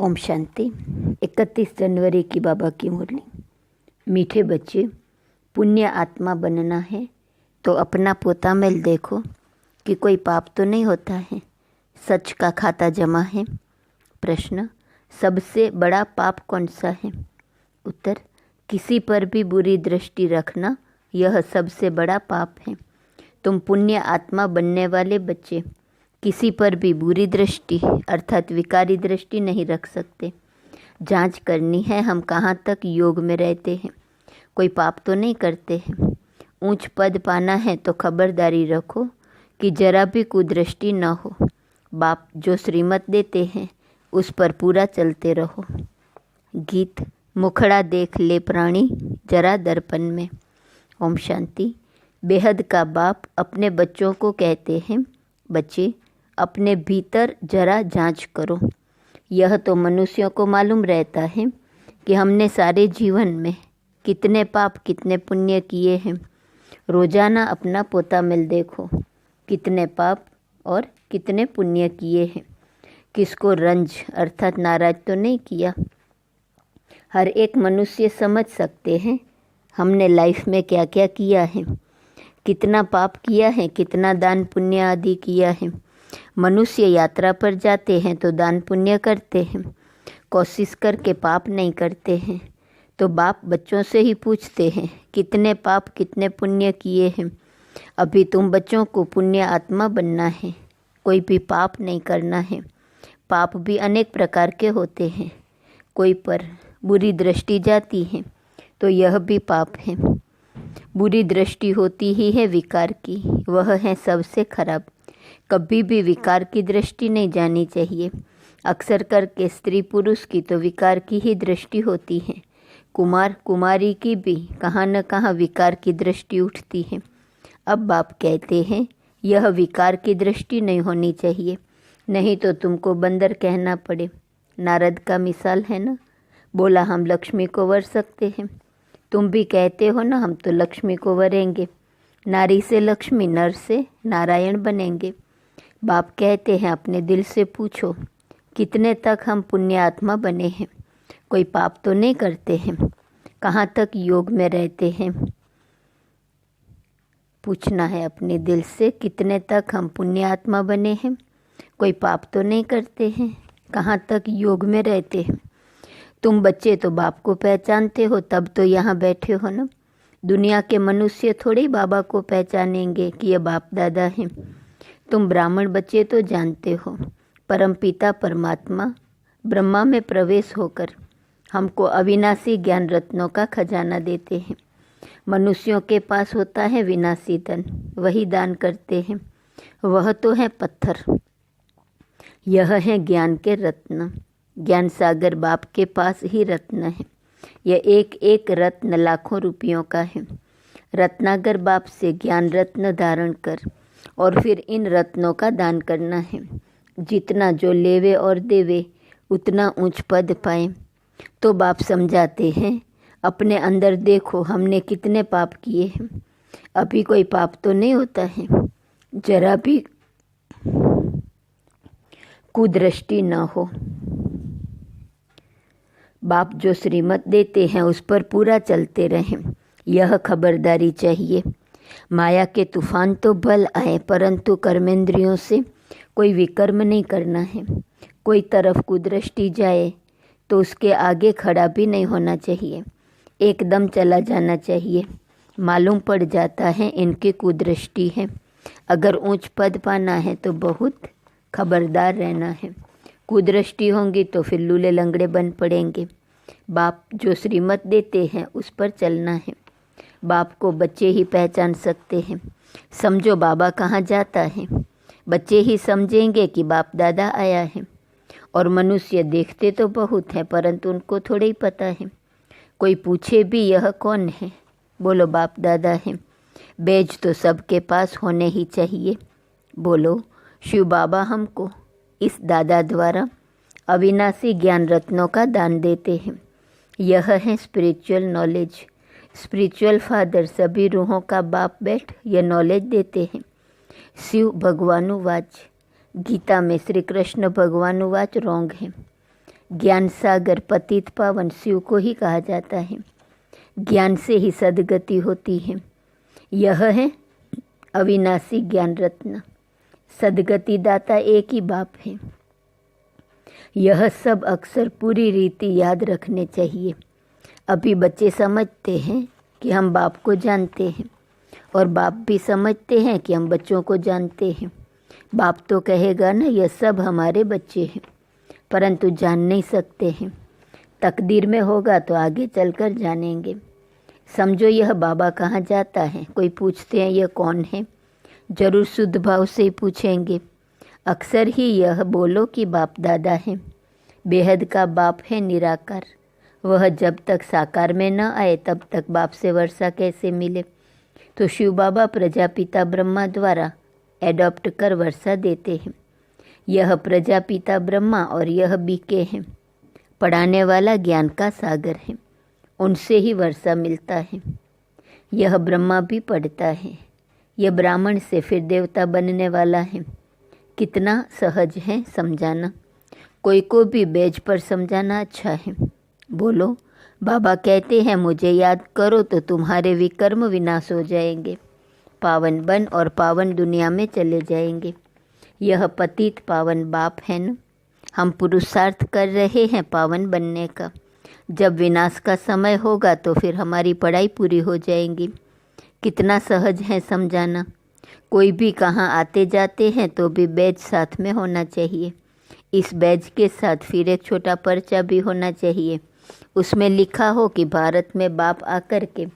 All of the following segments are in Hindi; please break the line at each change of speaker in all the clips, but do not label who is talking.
ओम शांति। 31 जनवरी की बाबा की मुरली। मीठे बच्चे, पुण्य आत्मा बनना है तो अपना पोता मेल देखो कि कोई पाप तो नहीं होता है। सच का खाता जमा है। प्रश्न, सबसे बड़ा पाप कौन सा है? उत्तर, किसी पर भी बुरी दृष्टि रखना, यह सबसे बड़ा पाप है। तुम पुण्य आत्मा बनने वाले बच्चे किसी पर भी बुरी दृष्टि अर्थात विकारी दृष्टि नहीं रख सकते। जांच करनी है हम कहाँ तक योग में रहते हैं, कोई पाप तो नहीं करते हैं। ऊंच पद पाना है तो खबरदारी रखो कि जरा भी कुदृष्टि न हो। बाप जो श्रीमत देते हैं उस पर पूरा चलते रहो। गीत। मुखड़ा देख ले प्राणी जरा दर्पण में। ओम शांति। बेहद का बाप अपने बच्चों को कहते हैं, बच्चे अपने भीतर जरा जांच करो। यह तो मनुष्यों को मालूम रहता है कि हमने सारे जीवन में कितने पाप कितने पुण्य किए हैं। रोजाना अपना पोता मेल देखो, कितने पाप और कितने पुण्य किए हैं। किसको रंज अर्थात नाराज तो नहीं किया। हर एक मनुष्य समझ सकते हैं हमने लाइफ में क्या क्या किया है, कितना पाप किया है, कितना दान पुण्य आदि किया है। मनुष्य यात्रा पर जाते हैं तो दान पुण्य करते हैं, कोशिश करके पाप नहीं करते हैं। तो बाप बच्चों से ही पूछते हैं कितने पाप कितने पुण्य किए हैं। अभी तुम बच्चों को पुण्य आत्मा बनना है, कोई भी पाप नहीं करना है। पाप भी अनेक प्रकार के होते हैं। कोई पर बुरी दृष्टि जाती है तो यह भी पाप है। बुरी दृष्टि होती ही है विकार की, वह है सबसे खराब। कभी भी विकार की दृष्टि नहीं जानी चाहिए। अक्सर करके स्त्री पुरुष की तो विकार की ही दृष्टि होती है। कुमार कुमारी की भी कहाँ न कहाँ विकार की दृष्टि उठती है। अब बाप कहते हैं यह विकार की दृष्टि नहीं होनी चाहिए, नहीं तो तुमको बंदर कहना पड़े। नारद का मिसाल है ना, बोला हम लक्ष्मी को वर सकते हैं। तुम भी कहते हो ना हम तो लक्ष्मी को वरेंगे। नारी से लक्ष्मी, नर से नारायण बनेंगे। बाप कहते हैं अपने दिल से पूछो कितने तक हम पुण्य आत्मा बने हैं, कोई पाप तो नहीं करते हैं, कहाँ तक योग में रहते हैं। पूछना है अपने दिल से कितने तक हम पुण्य आत्मा बने हैं, कोई पाप तो नहीं करते हैं, कहाँ तक योग में रहते हैं। तुम बच्चे तो बाप को पहचानते हो तब तो यहाँ बैठे हो ना। दुनिया के मनुष्य थोड़े बाबा को पहचानेंगे कि ये बाप दादा हैं। तुम ब्राह्मण बच्चे तो जानते हो परमपिता परमात्मा ब्रह्मा में प्रवेश होकर हमको अविनाशी ज्ञान रत्नों का खजाना देते हैं। मनुष्यों के पास होता है विनाशी धन, वही दान करते हैं, वह तो है पत्थर। यह है ज्ञान के रत्न। ज्ञान सागर बाप के पास ही रत्न है। यह एक एक रत्न लाखों रुपयों का है। रत्नागर बाप से ज्ञान रत्न धारण कर और फिर इन रत्नों का दान करना है। जितना जो लेवे और देवे उतना ऊंच पद पाए। तो बाप समझाते हैं अपने अंदर देखो हमने कितने पाप किए हैं। अभी कोई पाप तो नहीं होता है, जरा भी कुदृष्टि न हो। बाप जो श्रीमत देते हैं उस पर पूरा चलते रहें, यह खबरदारी चाहिए। माया के तूफान तो भल आए परंतु कर्मेंद्रियों से कोई विकर्म नहीं करना है। कोई तरफ कुदृष्टि जाए तो उसके आगे खड़ा भी नहीं होना चाहिए, एकदम चला जाना चाहिए। मालूम पड़ जाता है इनकी कुदृष्टि है। अगर ऊंच पद पाना है तो बहुत खबरदार रहना है। कुदृष्टि होंगी तो फिर लूले लंगड़े बन पड़ेंगे। बाप जो श्रीमत देते हैं उस पर चलना है। बाप को बच्चे ही पहचान सकते हैं। समझो बाबा कहाँ जाता है, बच्चे ही समझेंगे कि बाप दादा आया है। और मनुष्य देखते तो बहुत है परंतु उनको थोड़ा ही पता है। कोई पूछे भी यह कौन है, बोलो बाप दादा है। बेज तो सबके पास होने ही चाहिए। बोलो शिव बाबा हमको इस दादा द्वारा अविनाशी ज्ञान रत्नों का दान देते हैं। यह है स्पिरिचुअल नॉलेज। स्पिरिचुअल फादर सभी रूहों का बाप बैठ यह नॉलेज देते हैं। शिव भगवानुवाच, गीता में श्री कृष्ण भगवानुवाच रॉन्ग है। ज्ञान सागर पतित पावन शिव को ही कहा जाता है। ज्ञान से ही सद्गति होती है। यह है अविनाशी ज्ञान रत्न। सद्गति दाता एक ही बाप है। यह सब अक्सर पूरी रीति याद रखने चाहिए। अभी बच्चे समझते हैं कि हम बाप को जानते हैं और बाप भी समझते हैं कि हम बच्चों को जानते हैं। बाप तो कहेगा ना, यह सब हमारे बच्चे हैं, परंतु जान नहीं सकते हैं। तकदीर में होगा तो आगे चलकर जानेंगे। समझो यह बाबा कहाँ जाता है। कोई पूछते हैं यह कौन है, जरूर शुद्ध भाव से ही पूछेंगे। अक्सर ही यह बोलो कि बाप दादा है। बेहद का बाप है निराकार। वह जब तक साकार में न आए तब तक बाप से वर्षा कैसे मिले। तो शिव बाबा प्रजापिता ब्रह्मा द्वारा एडॉप्ट कर वर्षा देते हैं। यह प्रजापिता ब्रह्मा और यह बीके हैं। पढ़ाने वाला ज्ञान का सागर है, उनसे ही वर्षा मिलता है। यह ब्रह्मा भी पढ़ता है। यह ब्राह्मण से फिर देवता बनने वाला है। कितना सहज है समझाना। कोई को भी बेज पर समझाना अच्छा है। बोलो, बाबा कहते हैं मुझे याद करो तो तुम्हारे विकर्म विनाश हो जाएंगे, पावन बन और पावन दुनिया में चले जाएंगे। यह पतित पावन बाप है न। हम पुरुषार्थ कर रहे हैं पावन बनने का। जब विनाश का समय होगा तो फिर हमारी पढ़ाई पूरी हो जाएगी। कितना सहज है समझाना। कोई भी कहाँ आते जाते हैं तो भी बैज साथ में होना चाहिए। इस बैज के साथ फिर एक छोटा पर्चा भी होना चाहिए। उसमें लिखा हो कि भारत में बाप आकर के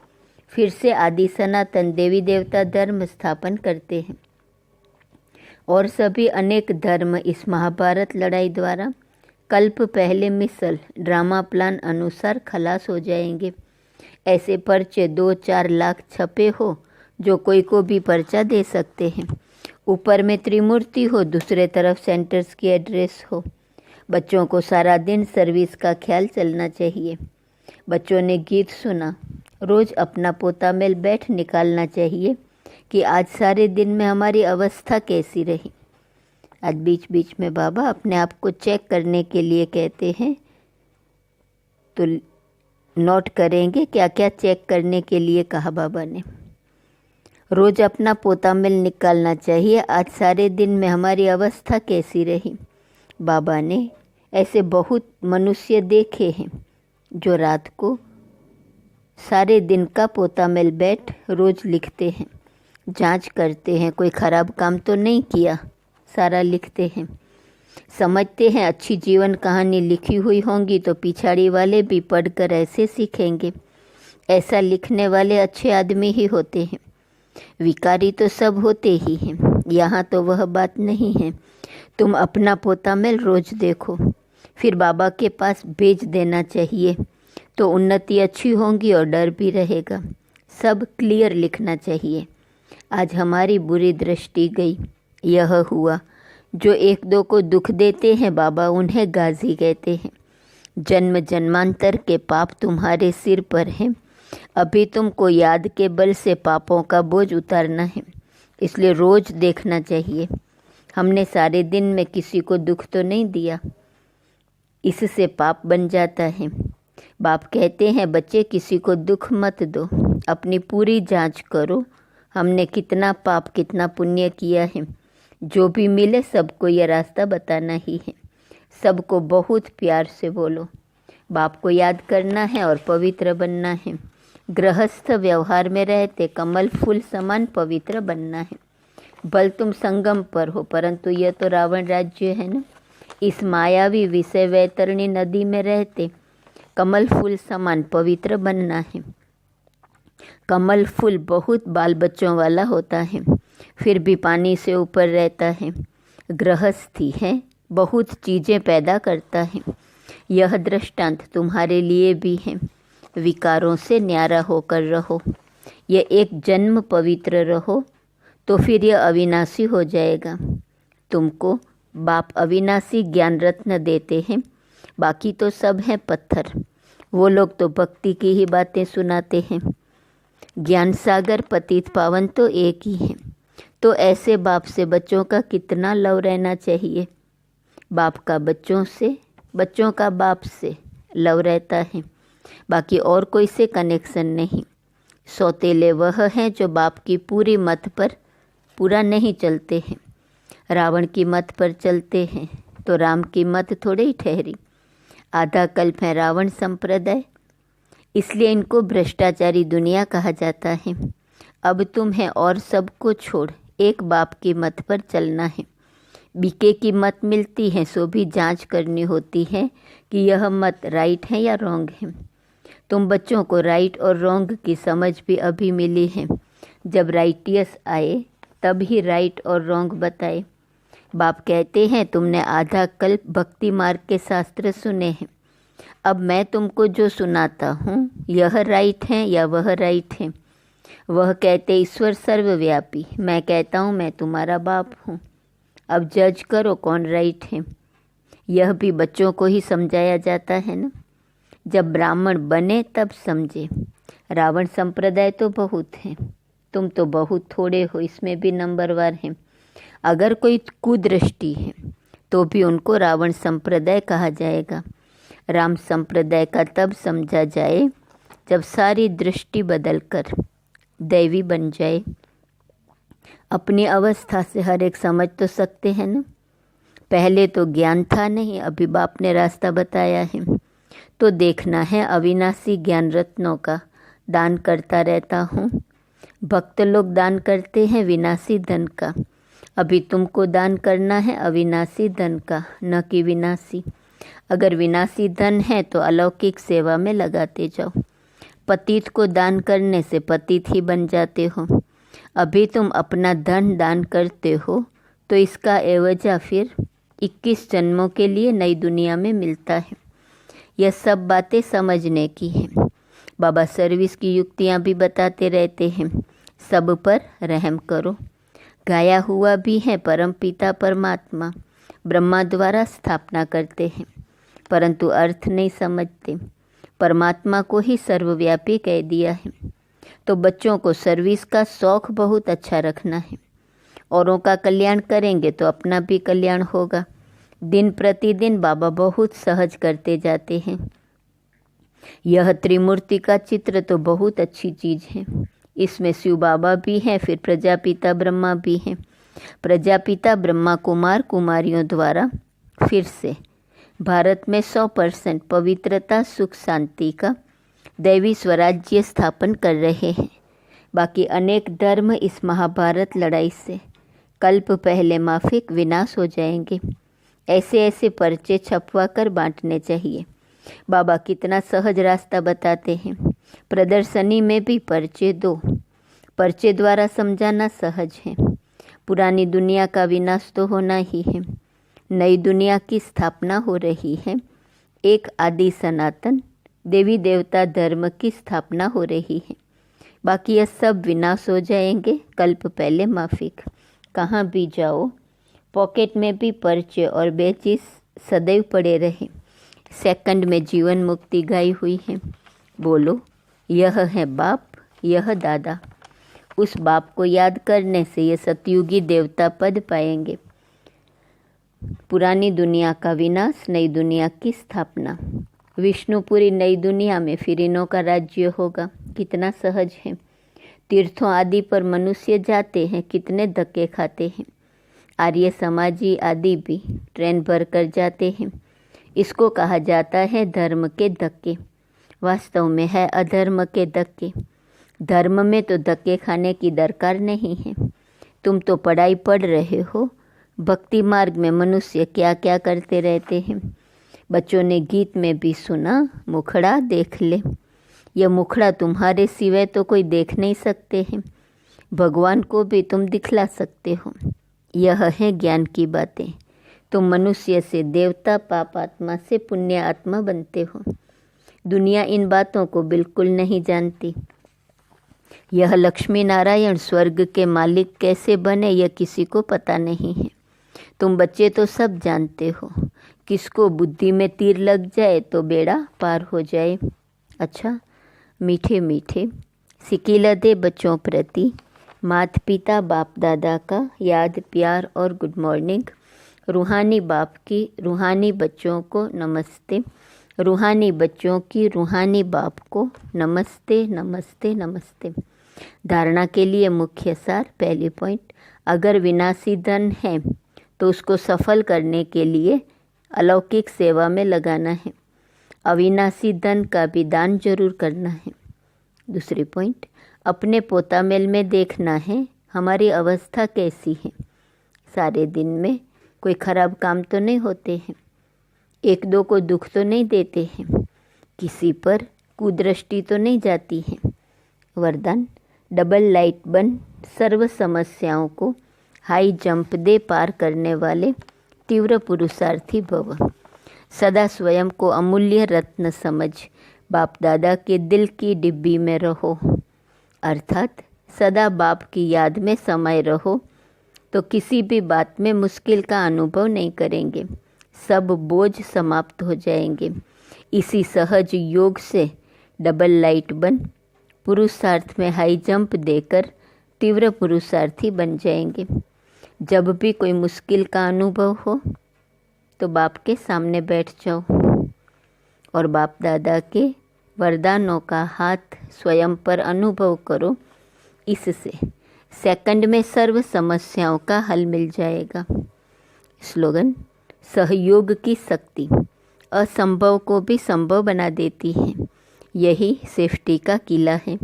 फिर से आदि सनातन देवी देवता धर्म स्थापन करते हैं और सभी अनेक धर्म इस महाभारत लड़ाई द्वारा कल्प पहले मिसल ड्रामा प्लान अनुसार खलास हो जाएंगे। ऐसे पर्चे 2-4 लाख छपे हो जो कोई को भी पर्चा दे सकते हैं। ऊपर में त्रिमूर्ति हो, दूसरे तरफ सेंटर्स की एड्रेस हो। बच्चों को सारा दिन सर्विस का ख्याल चलना चाहिए। बच्चों ने गीत सुना, रोज़ अपना पोता मेल बैठ निकालना चाहिए कि आज सारे दिन में हमारी अवस्था कैसी रही। आज बीच बीच में बाबा अपने आप को चेक करने के लिए कहते हैं, तो नोट करेंगे क्या क्या चेक करने के लिए कहा बाबा ने। रोज़ अपना पोता मेल निकालना चाहिए, आज सारे दिन में हमारी अवस्था कैसी रही। बाबा ने ऐसे बहुत मनुष्य देखे हैं जो रात को सारे दिन का पोता मेल बैठ रोज़ लिखते हैं, जांच करते हैं कोई ख़राब काम तो नहीं किया, सारा लिखते हैं। समझते हैं अच्छी जीवन कहानी लिखी हुई होंगी तो पिछाड़ी वाले भी पढ़कर ऐसे सीखेंगे। ऐसा लिखने वाले अच्छे आदमी ही होते हैं। विकारी तो सब होते ही हैं। यहाँ तो वह बात नहीं है। तुम अपना पोता मेल रोज़ देखो, फिर बाबा के पास भेज देना चाहिए तो उन्नति अच्छी होगी और डर भी रहेगा। सब क्लियर लिखना चाहिए। आज हमारी बुरी दृष्टि गई, यह हुआ। जो एक दो को दुख देते हैं बाबा उन्हें गाजी कहते हैं। जन्म जन्मांतर के पाप तुम्हारे सिर पर हैं। अभी तुमको याद के बल से पापों का बोझ उतारना है, इसलिए रोज़ देखना चाहिए। हमने सारे दिन में किसी को दुख तो नहीं दिया, इससे पाप बन जाता है। बाप कहते हैं बच्चे किसी को दुख मत दो, अपनी पूरी जांच करो हमने कितना पाप कितना पुण्य किया है। जो भी मिले सबको यह रास्ता बताना ही है। सबको बहुत प्यार से बोलो। बाप को याद करना है और पवित्र बनना है। गृहस्थ व्यवहार में रहते कमल फूल समान पवित्र बनना है। बल तुम संगम पर हो, परंतु यह तो रावण राज्य है ना। इस मायावी विषय वैतरणी नदी में रहते कमल फूल समान पवित्र बनना है। कमल फूल बहुत बाल बच्चों वाला होता है, फिर भी पानी से ऊपर रहता है। गृहस्थी है, बहुत चीज़ें पैदा करता है। यह दृष्टांत तुम्हारे लिए भी है। विकारों से न्यारा होकर रहो। यह एक जन्म पवित्र रहो तो फिर यह अविनाशी हो जाएगा। तुमको बाप अविनाशी ज्ञान रत्न देते हैं, बाकी तो सब हैं पत्थर। वो लोग तो भक्ति की ही बातें सुनाते हैं। ज्ञान सागर पतित पावन तो एक ही है। तो ऐसे बाप से बच्चों का कितना लव रहना चाहिए। बाप का बच्चों से बच्चों का बाप से लव रहता है, बाकी और कोई से कनेक्शन नहीं। सौतेले वह हैं जो बाप की पूरी मत पर पूरा नहीं चलते हैं। रावण की मत पर चलते हैं तो राम की मत थोड़े ही ठहरी। आधा कल्प है रावण संप्रदाय, इसलिए इनको भ्रष्टाचारी दुनिया कहा जाता है। अब तुम्हें और सबको छोड़ एक बाप की मत पर चलना है। बीके की मत मिलती है सो भी जांच करनी होती है कि यह मत राइट है या रॉन्ग है। तुम बच्चों को राइट और रॉन्ग की समझ भी अभी मिली है। जब राइटियस आए तब ही राइट और रॉन्ग बताए। बाप कहते हैं तुमने आधा कल्प भक्ति मार्ग के शास्त्र सुने हैं, अब मैं तुमको जो सुनाता हूँ यह राइट है या वह राइट है। वह कहते ईश्वर सर्वव्यापी, मैं कहता हूँ मैं तुम्हारा बाप हूँ, अब जज करो कौन राइट है। यह भी बच्चों को ही समझाया जाता है ना। जब ब्राह्मण बने तब समझे। रावण संप्रदाय तो बहुत है, तुम तो बहुत थोड़े हो, इसमें भी नंबरवार हैं। अगर कोई कुदृष्टि है तो भी उनको रावण संप्रदाय कहा जाएगा। राम संप्रदाय का तब समझा जाए जब सारी दृष्टि बदलकर दैवी बन जाए। अपनी अवस्था से हर एक समझ तो सकते हैं ना। पहले तो ज्ञान था नहीं, अभी बाप ने रास्ता बताया है तो देखना है। अविनाशी ज्ञान रत्नों का दान करता रहता हूँ। भक्त लोग दान करते हैं विनाशी धन का, अभी तुमको दान करना है अविनाशी धन का, न कि विनाशी। अगर विनाशी धन है तो अलौकिक सेवा में लगाते जाओ। पतित को दान करने से पतित ही बन जाते हो। अभी तुम अपना धन दान करते हो तो इसका एवजा फिर 21 जन्मों के लिए नई दुनिया में मिलता है। यह सब बातें समझने की हैं। बाबा सर्विस की युक्तियाँ भी बताते रहते हैं। सब पर रहम करो। गाया हुआ भी है परम पिता परमात्मा ब्रह्मा द्वारा स्थापना करते हैं, परंतु अर्थ नहीं समझते। परमात्मा को ही सर्वव्यापी कह दिया है। तो बच्चों को सर्विस का शौक बहुत अच्छा रखना है। औरों का कल्याण करेंगे तो अपना भी कल्याण होगा। दिन प्रतिदिन बाबा बहुत सहज करते जाते हैं। यह त्रिमूर्ति का चित्र तो बहुत अच्छी चीज़ है। इसमें शिव बाबा भी हैं, फिर प्रजापिता ब्रह्मा भी हैं। प्रजापिता ब्रह्मा कुमार कुमारियों द्वारा फिर से भारत में 100% पवित्रता सुख शांति का दैवी स्वराज्य स्थापन कर रहे हैं। बाकी अनेक धर्म इस महाभारत लड़ाई से कल्प पहले माफिक विनाश हो जाएंगे। ऐसे ऐसे पर्चे छपवा कर बांटने चाहिए। बाबा कितना सहज रास्ता बताते हैं। प्रदर्शनी में भी पर्चे दो। पर्चे द्वारा समझाना सहज है। पुरानी दुनिया का विनाश तो होना ही है, नई दुनिया की स्थापना हो रही है। एक आदि सनातन देवी देवता धर्म की स्थापना हो रही है। बाकी यह सब विनाश हो जाएंगे कल्प पहले माफिक। कहाँ भी जाओ पॉकेट में भी पर्चे और बेचिस सदैव पड़े रहे। सेकंड में जीवन मुक्ति गाई हुई है। बोलो यह है बाप, यह दादा। उस बाप को याद करने से ये सतयुगी देवता पद पाएंगे। पुरानी दुनिया का विनाश, नई दुनिया की स्थापना। विष्णुपुरी नई दुनिया में फिर इनों का राज्य होगा। कितना सहज है। तीर्थों आदि पर मनुष्य जाते हैं, कितने धक्के खाते हैं। आर्य समाजी आदि भी ट्रेन भर कर जाते हैं। इसको कहा जाता है धर्म के धक्के। वास्तव में है अधर्म के धक्के। धर्म में तो धक्के खाने की दरकार नहीं है। तुम तो पढ़ाई पढ़ रहे हो। भक्ति मार्ग में मनुष्य क्या क्या करते रहते हैं। बच्चों ने गीत में भी सुना, मुखड़ा देख ले। यह मुखड़ा तुम्हारे सिवाय तो कोई देख नहीं सकते हैं। भगवान को भी तुम दिखला सकते हो। यह है ज्ञान की बातें। तुम मनुष्य से देवता, पाप आत्मा से पुण्य आत्मा बनते हो। दुनिया इन बातों को बिल्कुल नहीं जानती। यह लक्ष्मी नारायण स्वर्ग के मालिक कैसे बने यह किसी को पता नहीं है। तुम बच्चे तो सब जानते हो। किसको बुद्धि में तीर लग जाए तो बेड़ा पार हो जाए। अच्छा, मीठे मीठे सिकीलदे बच्चों प्रति माता पिता बाप दादा का याद, प्यार और गुड मॉर्निंग। रूहानी बाप की रूहानी बच्चों को नमस्ते। रूहानी बच्चों की रूहानी बाप को नमस्ते नमस्ते नमस्ते। धारणा के लिए मुख्य सार। पहली पॉइंट, अगर विनाशी धन है तो उसको सफल करने के लिए अलौकिक सेवा में लगाना है। अविनाशी धन का भी दान जरूर करना है। दूसरी पॉइंट, अपने पोता मेल में देखना है हमारी अवस्था कैसी है। सारे दिन में कोई खराब काम तो नहीं होते हैं, एक दो को दुख तो नहीं देते हैं, किसी पर कुदृष्टि तो नहीं जाती है। वरदान, डबल लाइट बन सर्व समस्याओं को हाई जंप दे पार करने वाले तीव्र पुरुषार्थी भव। सदा स्वयं को अमूल्य रत्न समझ बाप दादा के दिल की डिब्बी में रहो, अर्थात सदा बाप की याद में समाये रहो तो किसी भी बात में मुश्किल का अनुभव नहीं करेंगे, सब बोझ समाप्त हो जाएंगे। इसी सहज योग से डबल लाइट बन पुरुषार्थ में हाई जंप देकर तीव्र पुरुषार्थी बन जाएंगे। जब भी कोई मुश्किल का अनुभव हो तो बाप के सामने बैठ जाओ और बाप दादा के वरदानों का हाथ स्वयं पर अनुभव करो। इससे सेकंड में सर्व समस्याओं का हल मिल जाएगा। स्लोगन, सहयोग की शक्ति असंभव को भी संभव बना देती है, यही सेफ्टी का किला है।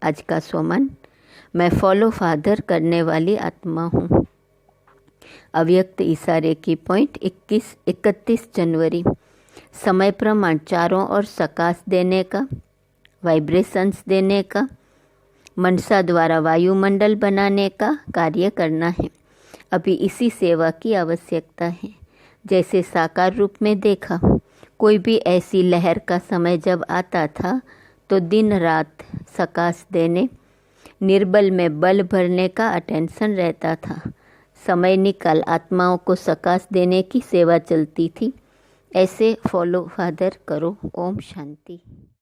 आज का सोमन, मैं फॉलो फादर करने वाली आत्मा हूँ। अव्यक्त इशारे की पॉइंट 31 जनवरी। समय प्रमाण चारों ओर सकाश देने का, वाइब्रेशंस देने का, मनसा द्वारा वायुमंडल बनाने का कार्य करना है। अभी इसी सेवा की आवश्यकता है। जैसे साकार रूप में देखा, कोई भी ऐसी लहर का समय जब आता था तो दिन रात सकाश देने, निर्बल में बल भरने का अटेंशन रहता था। समय निकाल आत्माओं को सकाश देने की सेवा चलती थी। ऐसे फॉलो फादर करो। ओम शांति।